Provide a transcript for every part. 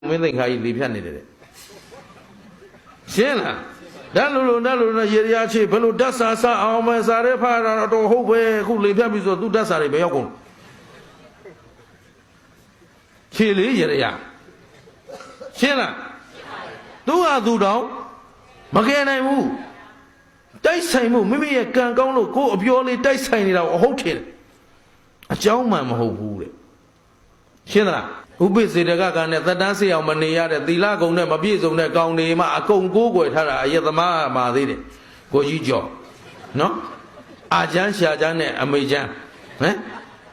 မင်းသိခါကြီးလေဖြတ်နေတယ်ရှင်းလားဓာတ်လို့ရေရချေဘယ်လိုဓာတ်စာအောင်မစားရဲဖာတော့ဟုတ်ပဲခုလေဖြတ်ပြီဆိုသူဓာတ်စာတွေပဲရောက်ကုန်ခြေလေးရေရရှင်းလားသူဟာသူတောင်မကယ်နိုင်ဘူးတိုက်ဆိုင်မှုမိမိရဲ့ကံကောင်းလို့ကိုယ်အပြောလေးတိုက်ဆိုင်နေတာအဟုတ်ထင်အကြောင်းမှန်မဟုတ်ဘူးတဲ့ရှင်းသလားဥပိ္ပစေတကကနဲ့သက်တမ်းစေအောင်မနေရတဲ့သီလကုံနဲ့မပြည့်စုံတဲ့ကောင်းတွေမှအကုန်ကိုးကွယ်ထားတာအယက်သမားမှာသေးတယ်ကိုကြီးကျော်နော်အာချမ်းရှာချမ်းနဲ့အမေချမ်းဟမ်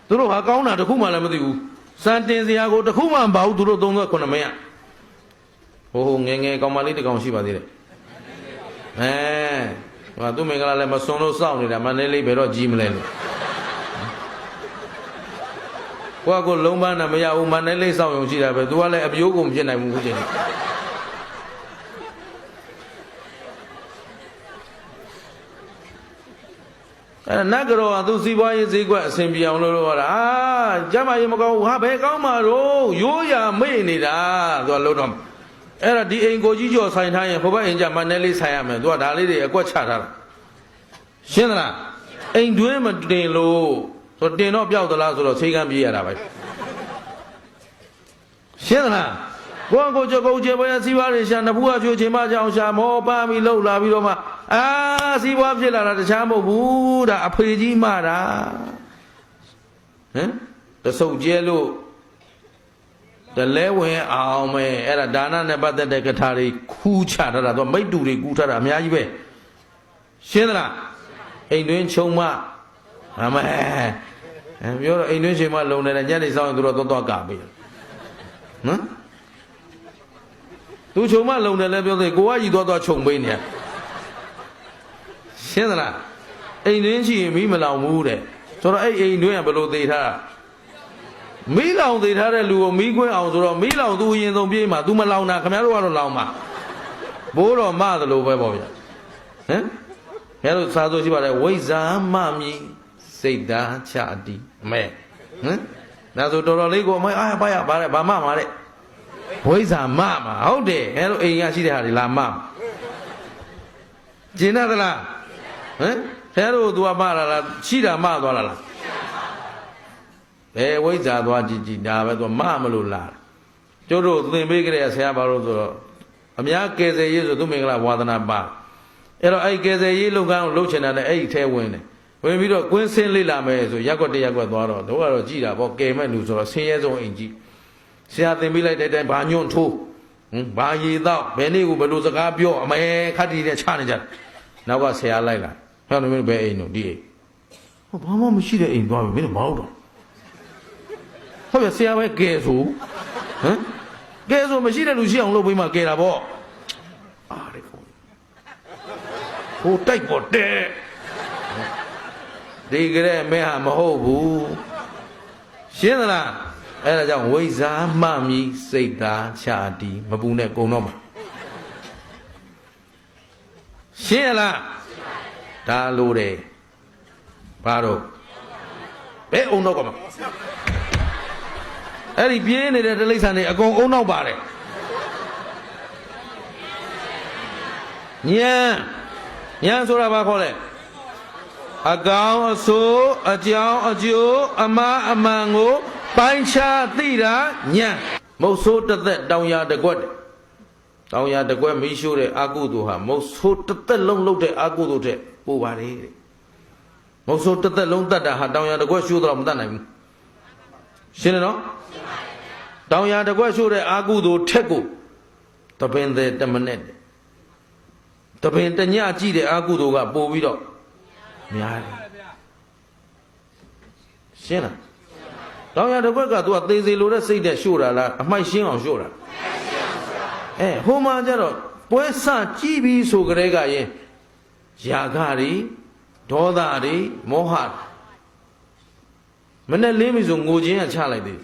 သူတို့ဟာကောင်းတာတခုမှလည်းမသိဘူးစံတင်စရာကိုတခုမှမပါဘူးသူတို့39မင်းဟိုငယ်ကောင်မလေးတစ်ကောင်ရှိပါသေးတယ်ဟိုသူမင်္ဂလာလည်းမစွန်လို့စောင့်နေတာမန္တလေးဘယ်တော့ကြီးမလဲလို့ကိုလုံးပန်းနဲ့မရဘူးမန္တလေးစောင့်ရုံရှိတာပဲသူကလည်းအပြိုးကုန်ဖြစ်နိုင်မှုဖြစ်နေနတ်ကတော်ကသူစီးပွားရေးဈေးကွက်အဆင်ပြေအောင်လို့ဟောတာကျမ်းမာရေးမကောင်းဘူးဟာဘယ်ကောင်းမှာတော့ရိုးရာမေ့နေတာသူကလို့တော့အဲ့ဒါဒီအိမ်ကိုကြီးကျော်ဆိုင်ထားရင်ဟိုဘက်အိမ်ကျမန္တလေးဆိုင်ရမယ်သူကဒါလေးတွေအကွက်ချထားတာရှင်းသလားအိမ်တွင်းမတင်လို့ဆိုတင်တော့ပျောက်သလားဆိုတော့ချိန်ခံပြေးရတာပဲရှင်းသလားကိုကျော်ကိုကျေပွားစီးပွားရေးရှာနဖူးအချိုချိန်မကြောင်ရှာမောပန်းပြီးလှုပ်လာပြီးတော့မှစီးပွားဖြစ်လာတာတခြားမဟုတ်ဘူးဒါအဖေကြီးမှတာဟမ်တဆုပ်ကျဲလို့တလဲဝင်အောင်မယ်အဲ့ဒါဒါနနဲ့ပတ်သက်တဲ့ကထာတွေခူးချထားတာသူမိတ္တူတွေကူးထားတာအများကြီးပဲရှင်းသလားအိမ်တွင်းခြုံမအမဲပြောတော့အိမ်တွင်းချိန်မလုံနေတဲ့ညနေဆောင်ရင်သူတို့သွားကပေးနော်သူခြုံမလုံတယ်လည်းပြောသေးကိုကကြီးသွားခြုံပေးနေရှင်းသလားအိမ်တွင်းရှိရင်မီးမလောင်ဘူးတဲ့ဆိုတော့အဲ့အိမ်တွင်းကဘယ်လိုသေးထားမီးလောင်သေးထားတဲ့လူကိုမီးခွင်းအောင်ဆိုတော့မီးလောင်သူအရင်ဆုံးပြေးမှာ तू မလောင်တာခင်ဗျားတို့ကတော့လောင်မှာဘိုးတော်မသလိုပဲပေါ့ဗျာဟမ်ခင်ဗျားတို့စာဆိုရှိပါတယ်ဝိဇာမမြည်စိတ်သားချအတီးအမဲဟမ်ဒါဆိုတော်တော်လေးကိုအမဲဘာရပါလဲဘာမှမှာတဲ့ဝိဇာမမှာဟုတ်တယ်ခင်ဗျားတို့အိမ်ကရှိတဲ့ဟာတွေလာမကျင်သလားဟမ်ခင်ဗျားတို့ तू မလာလားရှိတာမသွားလားဘယ်ဝိဇ္ဇာသွားကြည့်ဒါပဲသူမမလို့လာကျတို့သင်ပေးကြတဲ့ဆရာဘာလို့ဆိုတော့အများကယ်ဆယ်ရေးဆိုသူမင်္ဂလာဝါသနာပါအဲ့တော့အဲ့ကယ်ဆယ်ရေးလုပ်ငန်းကိုလုပ်ချင်တာလည်းအဲ့ဒီထဲဝင်တယ်ဝင်ပြီးတော့ကွင်းစင်းလေးလာမယ်ဆိုရက်ကွက်တရက်ကွက်သွားတော့တို့ကတော့ကြည်တာပေါ့ကယ်မဲ့လူဆိုတော့ဆင်းရဲဆုံးအိမ်ကြီးဆရာသင်ပေးလိုက်တဲ့အတိုင်းဘာညွန့်ထိုးဘာရေတော့ဘယ်နေ့ကိုဘယ်လိုစကားပြောအမဲခတ်တီနဲ့ချနေကြနောက်ကဆရာလိုက်လာဟဲ့မင်းဘယ်အိမ်တို့ဒီအိမ်ဟောဘာမှမရှိတဲ့အိမ်သွားပြီမင်းတို့မဟုတ်တော့ဟုတ်ပြီဆရာပဲကဲဆိုဟမ်ကဲဆိုမရှိတဲ့လူရှိအောင်လုပ်ပေးမှကဲတာပေါ့အားရခေါ်ဟိုတိုက်ပေါ်တဲ့ဒီကြဲမဲဟာမဟုတ်ဘူးရှင်းသလားအဲ့ဒါကြောင့်ဝိဇာမှမြည်စိတ်သားချာတီမပူနဲ့ကုံတော့မှာရှင်းလားဒါလိုတယ်ဘာတော့ဘယ်အောင်တော့ကမှာအဲ့ဒီပြင်းနေတဲ့တိရစ္ဆာန်တွေအကုန်အုံနောက်ပါတယ်ညံဆိုတာဘာခေါ်လဲအကောင်အဆိုးအကြောင်းအကျိုးအမအမှန်ကိုပိုင်းခြားသိတာညံမုတ်ဆိုးတစ်သက်တောင်ရတကွက်တောင်ရတကွက်မီးရှို့တဲ့အကုသိုလ်ဟာမုတ်ဆိုးတစ်သက်လုံးလုပ်တဲ့အကုသိုလ်တဲ့ပို့ပါလေတဲ့မုတ်ဆိုးတစ်သက်လုံးတတ်တာဟာတောင်ရတကွက်ရှို့တော့မတတ်နိုင်ဘူးရှင်းတယ်နော်တောင်ရတကွက်ရှို့တဲ့အာကုသိုလ်ထက်ကိုတပင်တဲ့တမနဲ့တပင်တညကြည့်တဲ့အာကုသိုလ်ကပို့ပြီးတော့များတယ်ရှင်းလားတောင်ရတကွက်က तू သေစီလိုတဲ့စိတ်နဲ့ရှို့တာလားအမိုက်ရှင်းအောင်ရှို့တာဟိုမှာကျတော့ပွဲစကြည့်ပြီးဆိုကြတဲ့ကရင်ယာဂတွေဒေါသတွေမောဟမနဲ့လင်းပြီဆိုငိုခြင်းကချလိုက်သေး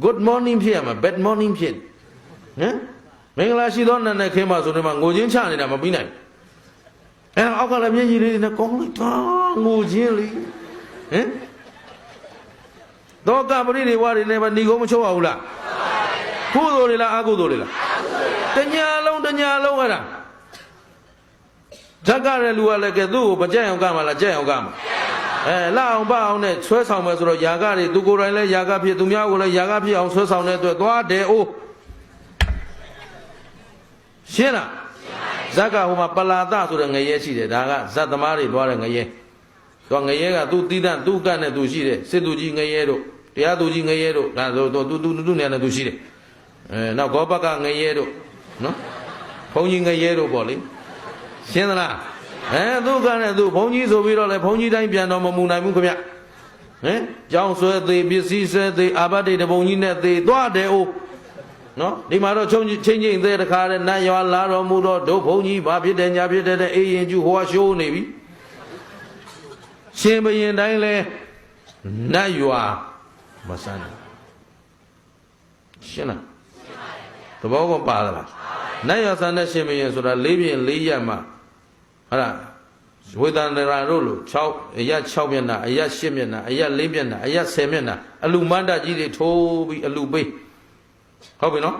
good morning ဖြစ်ရမှာ bad morning ဖြစ်ဟမ်မင်္ဂလာရှိသောနတ်နဲ့ခင်းပါဆိုတော့ငိုခြင်းချနေတာမပြီးနိုင်အောက်ကလည်းမျက်ရည်လေးနဲ့ကောင်းလိုက်တာငိုခြင်းလေဟမ် တော့ကပရိဒီဝါတွေလည်းပဲဏီကုန်းမချုပ်အောင်လား ကုသိုလ်တွေလားအကုသိုလ်တွေလားတညာလုံးအဲ့ဒါဇက်ကတဲ့လူကလည်းကဲသူ့ကိုမကြက်အောင်ကမှာလားကြက်အောင်ကမှာလှအောင်ပအောင်နဲ့ဆွဲဆောင်မယ်ဆိုတော့ယာကတွေသူကိုယ်တိုင်လည်းယာကဖြစ်သူများကိုလည်းယာကဖြစ်အောင်ဆွဲဆောင်တဲ့အတွက်သွားတယ်အိုးရှင်းလားဇက်ကဟိုမှာပလာတဆိုတဲ့ငရဲရှိတယ်ဒါကဇတ်သမားတွေသွားတဲ့ငရဲသူငရဲကသူ့တီးတန့်သူ့ကတ်နဲ့သူရှိတယ်စစ်သူကြီးငရဲတို့တရားသူကြီးငရဲတို့ဒါဆိုသူနဲ့သူရှိတယ်နောက်ဂောဘကငရဲတို့နော်ဘုန်းကြီးငရဲတို့ပေါ့လေရှင်းသလားသူကနဲ့သူဘုန်းကြီးဆိုပြီးတော့လေဘုန်းကြီးတိုင်းပြန်တော့မမူနိုင်ဘူးခင်ဗျကျောင်းဆွဲသေးပစ္စည်းဆွဲသေးအာဘတ်တွေတဘုံကြီးနဲ့သေးသွားတယ်အိုးနော်ဒီမှာတော့ချင်းသေးတခါတဲ့နတ်ရွာလာတော်မူတော့ဒုဘုံကြီးဘာဖြစ်တယ်ညာဖြစ်တယ်တဲ့အေးရင်ကျူဟိုကရှိုးနေပြီရှင်ဘရင်တိုင်းလဲနတ်ရွာမဆန်းရှင်းလားသဘောကပါလားနတ်ရွာဆန်းတဲ့ရှင်ဘရင်ဆိုတာ၄ပြင်၄ရက်မှာဟာဝေဒန္တရာတို့လို့6အရက်6မျက်နှာအရက်8မျက်နှာအရက်4မျက်နှာအရက်10မျက်နှာအလူမန္တကြီးတွေထိုးပြီးအလူပေးဟုတ်ပြီနော်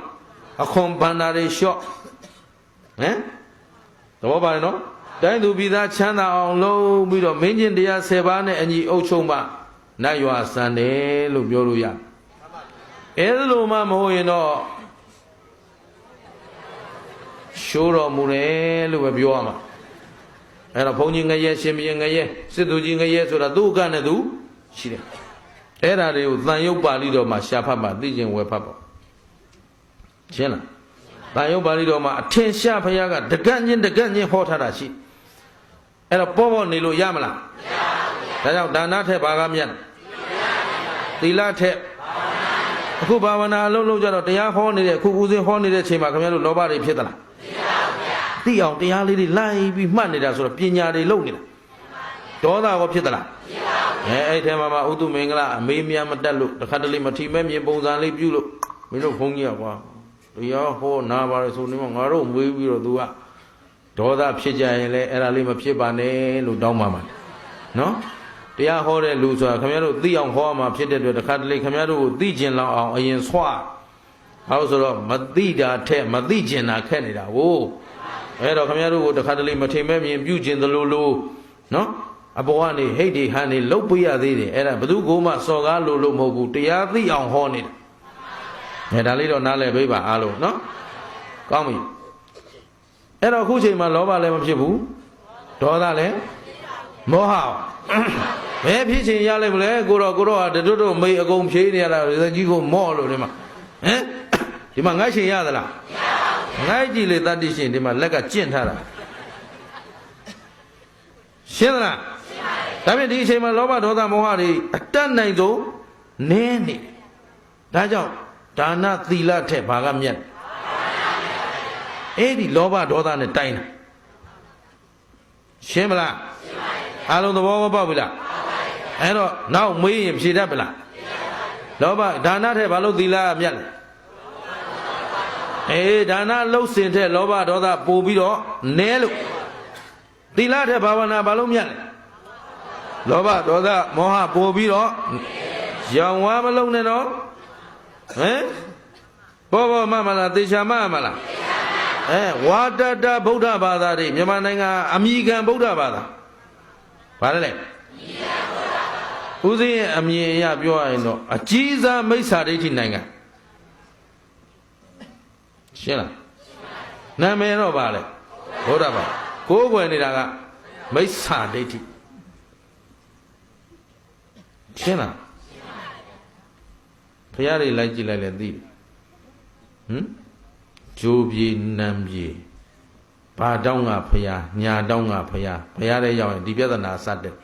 အခွန်ဘန္နာတွေလျှော့သဘောပါတယ်နော်တိုင်းသူပြည်သားချမ်းသာအောင်လုပ်ပြီးတော့မင်းချင်းတရား10ပါးနဲ့အညီအုပ်ချုပ်မှနတ်ရွာဆန်တယ်လို့ပြောလို့ရအဲ့လိုမှမဟုတ်ရင်တော့ရှိုးတော်မူတယ်လို့ပဲပြောရမှာအဲ့တော့ဘုန်းကြီးငရဲရှင်ဘုရင်ငရဲစစ်သူကြီးငရဲဆိုတာသူ့ကနဲ့သူရှိတယ်အဲ့ဒါတွေကိုသံယုတ်ပါဠိတော်မှာရှားဖတ်မှသိခြင်းဝယ်ဖတ်ပေါ့ရှင်းလားတန်ရုပ်ပါဠိတော်မှာအထင်ရှားဘုရားကတကန့်ချင်းဟောထားတာရှိအဲ့တော့ပေါ့နေလို့ရမလားမရပါဘူးဒါကြောင့်ဒါနထက်ဘာကမြတ်သီလထက်အခုဘာဝနာအလုံးလုံးကြတော့တရားဟောနေတဲ့အခုဦးစင်းဟောနေတဲ့ချိန်မှာခင်ဗျားတို့လောဘတွေဖြစ်သလားသိအောင်တရားလေးတွေလိုက်ပြီးမှတ်နေတာဆိုတော့ပညာတွေလုံနေတာဒေါသရောဖြစ်သလားအဲ့ထဲမှာဥတုမင်္ဂလာအမေးမြမတက်လို့တခါတလေမထီမဲ့မြင်ပုံစံလေးပြုလို့မင်းတို့ဘုန်းကြီးကွာတရားဟောနာပါလေဆိုနေမှာငါတို့မွေးပြီးတော့ तू ကဒေါသဖြစ်ကြရင်လည်းအဲ့ဒါလေးမဖြစ်ပါနဲ့လို့တောင်းပါမှာနော်တရားဟောတဲ့လူဆိုတာခင်ဗျားတို့သိအောင်ဟောမှာဖြစ်တဲ့အတွက်တခါတလေခင်ဗျားတို့ကိုသိကျင်လောက်အောင်အရင်ဆွားဟောဆိုတော့မသိတာထက်မသိကျင်တာခက်နေတာဟုတ်အဲ့တော့ခင်ဗျားတို့ကိုတခါတလေမထိမဲ့မြင်ပြုကျင်သလိုလိုနော်အပေါ်ကနေဟိတ်တွေဟန်တွေလုတ်ပေးရသေးတယ်အဲ့ဒါဘယ်သူကိုမှစော်ကားလို့မဟုတ်ဘူးတရားသိအောင်ဟောနေတာဒါလေးတော့နားလည်ပေးပါအားလုံးနော်ကောင်းပြီအဲ့တော့အခုချိန်မှာလောဘလည်းမဖြစ်ဘူးဒေါသလည်းမောဟဘယ်ဖြစ်ချင်ရလိုက်မလဲကိုတော့ဟာတို့မေအကုန်ဖြေးနေရတာကြီးကိုမော့လို့ဒီမှာဒီမှာငိုက်ချင်ရသလားငိုက်ကြည့်လေတတ္တိရှင်ဒီမှာလက်ကကျင့်ထားတာရှင်းသလားဒါဖြင့်ဒီအချိန်မှာလောဘဒေါသမောဟတွေအတတ်နိုင်ဆုံးနည်းနေဒါကြောင့်ဒါနသီလထက်ဘာကမြတ်အဲ့ဒီလောဘဒေါသနဲ့တိုင်းတာရှင်းမလားအားလုံးသဘောပေါက်ပြီလားအဲ့တော့နောက်မေးရင်ဖြေတတ်ပလားလောဘဒါနထက်ဘာလို့သီလကမြတ်လဲဒါနလှုပ်စင်ထက်လောဘဒေါသပို့ပြီးတော့နည်းလို့သီလထက်ဘာဝနာဘာလို့မြတ်လဲလောဘဒေါသမောဟပို့ပြီးတော့ရောင်ဝါမလုံးနဲ့တော့ဘောမလားသေချာမလားဝါတတဗုဒ္ဓဘာသာတွေမြန်မာနိုင်ငံအမိခံဗုဒ္ဓဘာသာဘာလဲဦးဇင်းရဲ့အမြင်အရပြောရရင်တော့အကြီးစားမိစ္ဆာဒိဋ္ဌိနိုင်ငံရှင်းလားနာမည်တော့ပါလေဗုဒ္ဓဘာသာကိုးကွယ်နေတာကမိစ္ဆာဒိဋ္ဌိရှင်းလားဖရားတွေလိုက်ကြည့်လိုက်လဲသိဂျိုးပြေနံပြေဘာတောင်းကဖရားညာတောင်းကဖရားတဲ့ရောက်ရင်ဒီပြဿနာစတဲ့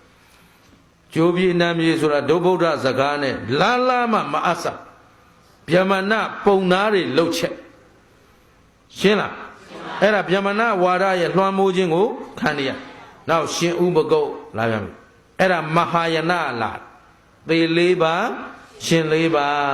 ဂျိုးပြေနံပြေဆိုတာဒုဗုဒ္ဓစကားနဲ့လာမှမအပ်စဗျမနပုံသားတွေလှုပ်ချက်ရှင်းလားအဲ့ဒါဗျမနဝါဒရဲ့လွှမ်းမိုးခြင်းကိုခံရနောက်ရှင်ဥပကုတ်လာပြန်ပြီအဲ့ဒါမဟာယနလာသေ၄ပါးရှင်၄ပါး